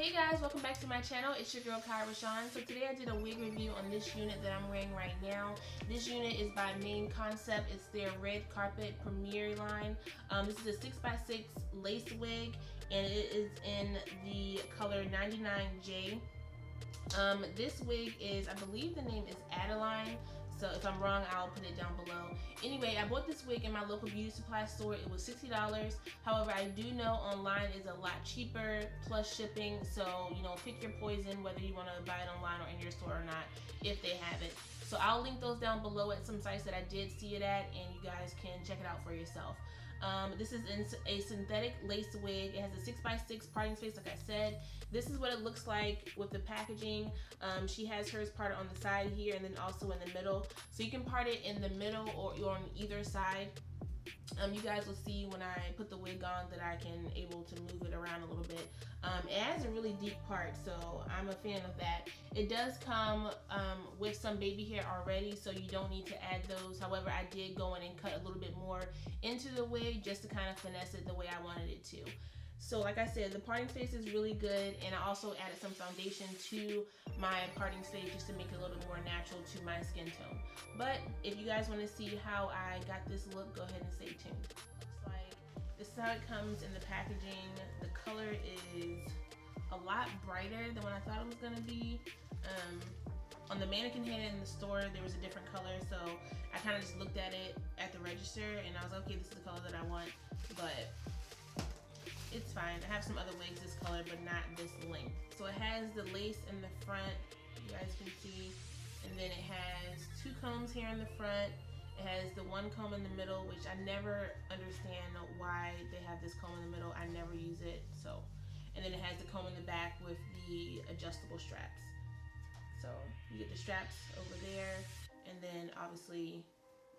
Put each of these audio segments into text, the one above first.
Hey guys, welcome back to my channel. It's your girl KIE RASHON. So today I did a wig review on this unit that I'm wearing right now. This unit is by Main Concept. It's their red carpet premiere line. This is a 6x6 lace wig and it is in the color 99J. This wig is, I believe the name is Addilyn. So if I'm wrong, I'll put it down below. Anyway, I bought this wig in my local beauty supply store. It was $60. However, I do know online is a lot cheaper plus shipping. So, you know, pick your poison whether you want to buy it online or in your store or not if they have it. So I'll link those down below at some sites that I did see it at, and you guys can check it out for yourself. This is in a synthetic lace wig. It has a 6x6 parting space, like I said. This is what it looks like with the packaging. She has hers parted on the side here and then also in the middle. So you can part it in the middle or on either side. You guys will see when I put the wig on that I can able to move it around a little bit. It has a really deep part, so I'm a fan of that. It does come with some baby hair already, so you don't need to add those. However, I did go in and cut a little bit more into the wig just to kind of finesse it the way I wanted it to. So like I said, the parting space is really good, and I also added some foundation to my parting space just to make it a little bit more natural to my skin tone. But if you guys want to see how I got this look, go ahead and stay tuned. Looks like this is how it comes in the packaging. The color is a lot brighter than what I thought it was gonna be. On the mannequin head in the store, there was a different color, so I kind of just looked at it at the register and I was like, okay, this is the color that I want, but it's fine. I have some other wigs this color, but not this length. So it has the lace in the front, you guys can see, and then it has two combs here in the front. It has the one comb in the middle, which I never understand why they have this comb in the middle. I never use it. So, and then it has the comb in the back with the adjustable straps. So you get the straps over there, and then obviously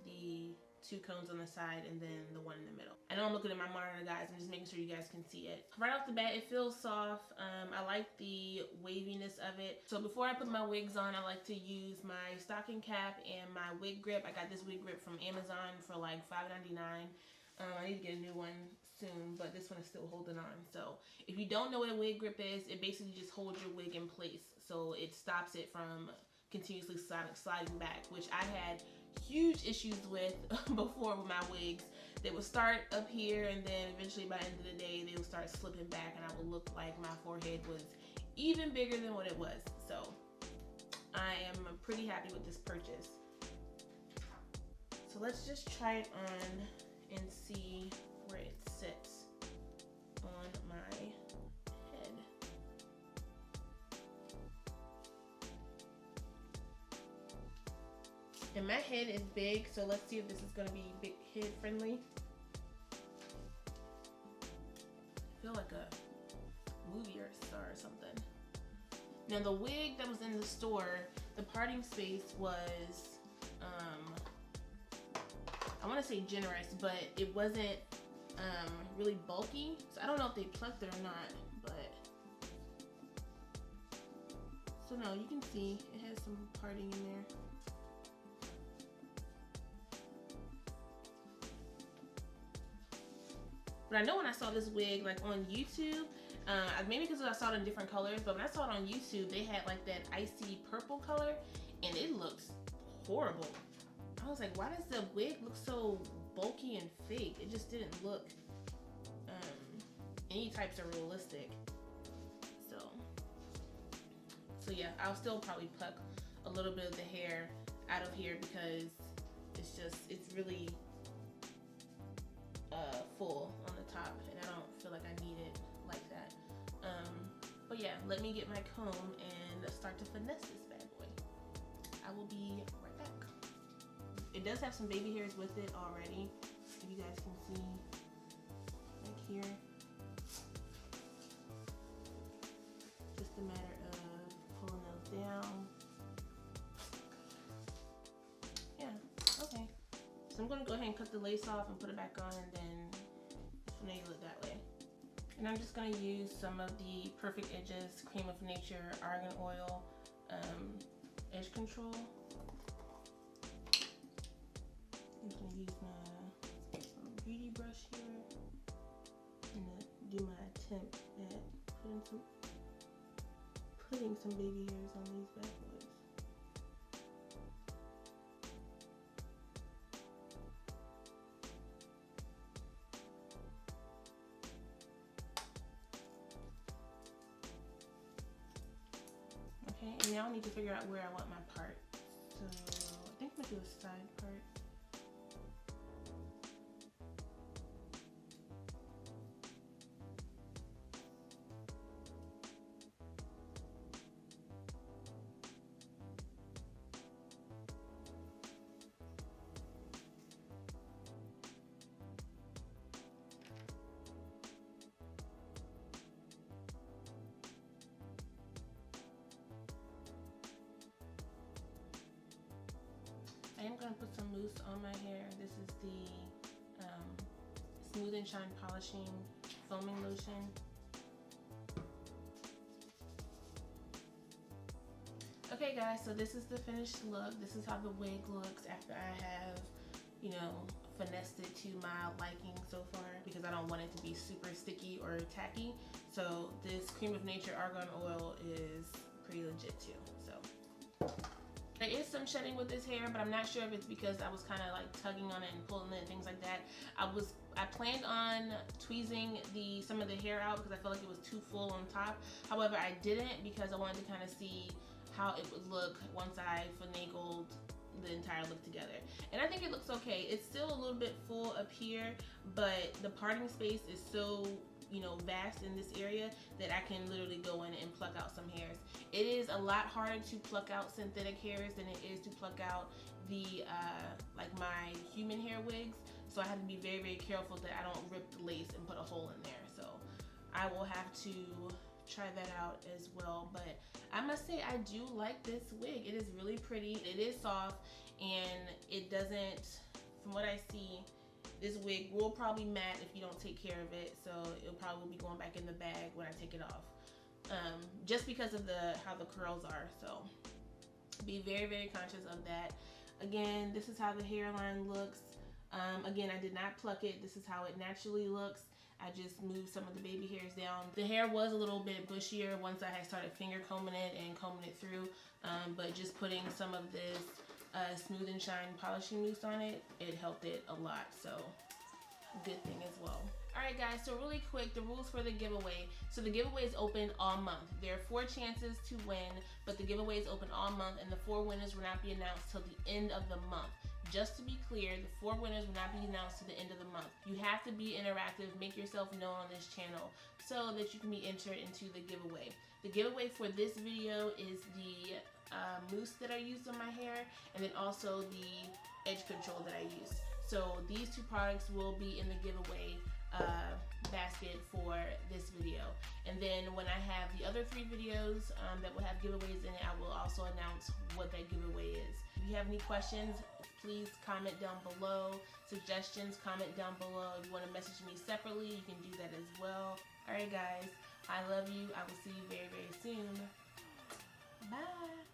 the two combs on the side and then the one in the middle. I know I'm looking at my monitor, guys. I'm just making sure you guys can see it. Right off the bat, it feels soft. I like the waviness of it. So before I put my wigs on, I like to use my stocking cap and my wig grip. I got this wig grip from Amazon for like $5.99. I need to get a new one soon, but this one is still holding on. So if you don't know what a wig grip is, it basically just holds your wig in place. So it stops it from continuously sliding back, which I had huge issues with before with my wigs. They would start up here and then eventually by the end of the day they would start slipping back and I would look like my forehead was even bigger than what it was. So I am pretty happy with this purchase. So let's just try it on and see where it sits on my head. And my head is big, so let's see if this is going to be big head friendly. I feel like a movie or star or something. Now the wig that was in the store, the parting space was, I want to say generous, but it wasn't really bulky. So I don't know if they plucked it or not, but so no, you can see it has some parting in there. But I know when I saw this wig like on YouTube, maybe because I saw it in different colors, but when I saw it on YouTube, they had like that icy purple color and it looks horrible. I was like, why does the wig look so bulky and fake? It just didn't look any types of realistic. So yeah, I'll still probably pluck a little bit of the hair out of here because it's really full on the top and I don't feel like I need it like that. But yeah, let me get my comb and start to finesse this bad boy. I will be right back. It does have some baby hairs with it already, if you guys can see like here. Just a matter of pulling those down. Yeah, okay. So I'm going to go ahead and cut the lace off and put it back on and then finagle it that way. And I'm just going to use some of the Perfect Edges Cream of Nature Argan Oil Edge Control. I'm just going to use my beauty brush here and do my attempt at putting some putting some baby hairs on these bad boys. Okay, and now I need to figure out where I want my part. So I think I'm gonna do a side part. I am going to put some mousse on my hair. This is the Smooth and Shine Polishing Foaming Lotion. Okay guys, so this is the finished look. This is how the wig looks after I have, you know, finessed it to my liking so far, because I don't want it to be super sticky or tacky. So this Cream of Nature Argan Oil is pretty legit too. So there is some shedding with this hair, but I'm not sure if it's because I was kind of like tugging on it and pulling it and things like that. I planned on tweezing some of the hair out because I felt like it was too full on top. However, I didn't, because I wanted to kind of see how it would look once I finagled the entire look together. And I think it looks okay. It's still a little bit full up here, but the parting space is so, you know, vast in this area that I can literally go in and pluck out some hairs. It is a lot harder to pluck out synthetic hairs than it is to pluck out the like my human hair wigs. So I have to be very, very careful that I don't rip the lace and put a hole in there. So I will have to try that out as well. But I must say, I do like this wig. It is really pretty. It is soft, and it doesn't, from what I see, this wig will probably matte if you don't take care of it, so it'll probably be going back in the bag when I take it off, just because of how the curls are. So be very, very conscious of that. Again, this is how the hairline looks. Again, I did not pluck it. This is how it naturally looks. I just moved some of the baby hairs down. The hair was a little bit bushier once I had started finger combing it and combing it through, but just putting some of this Smooth and Shine polishing mousse on it, it helped it a lot. So good thing as well. Alright guys, so really quick, the rules for the giveaway. So the giveaway is open all month. There are 4 chances to win, but the giveaway is open all month, and the 4 winners will not be announced till the end of the month. Just to be clear, the 4 winners will not be announced to the end of the month. You have to be interactive, make yourself known on this channel so that you can be entered into the giveaway. The giveaway for this video is the mousse that I used on my hair, and then also the edge control that I used. So these 2 products will be in the giveaway basket for this video. And then when I have the other 3 videos that will have giveaways in it, I will also announce what that giveaway is. If you have any questions, please comment down below. Suggestions, comment down below. If you want to message me separately, you can do that as well. Alright guys, I love you. I will see you very, very soon. Bye.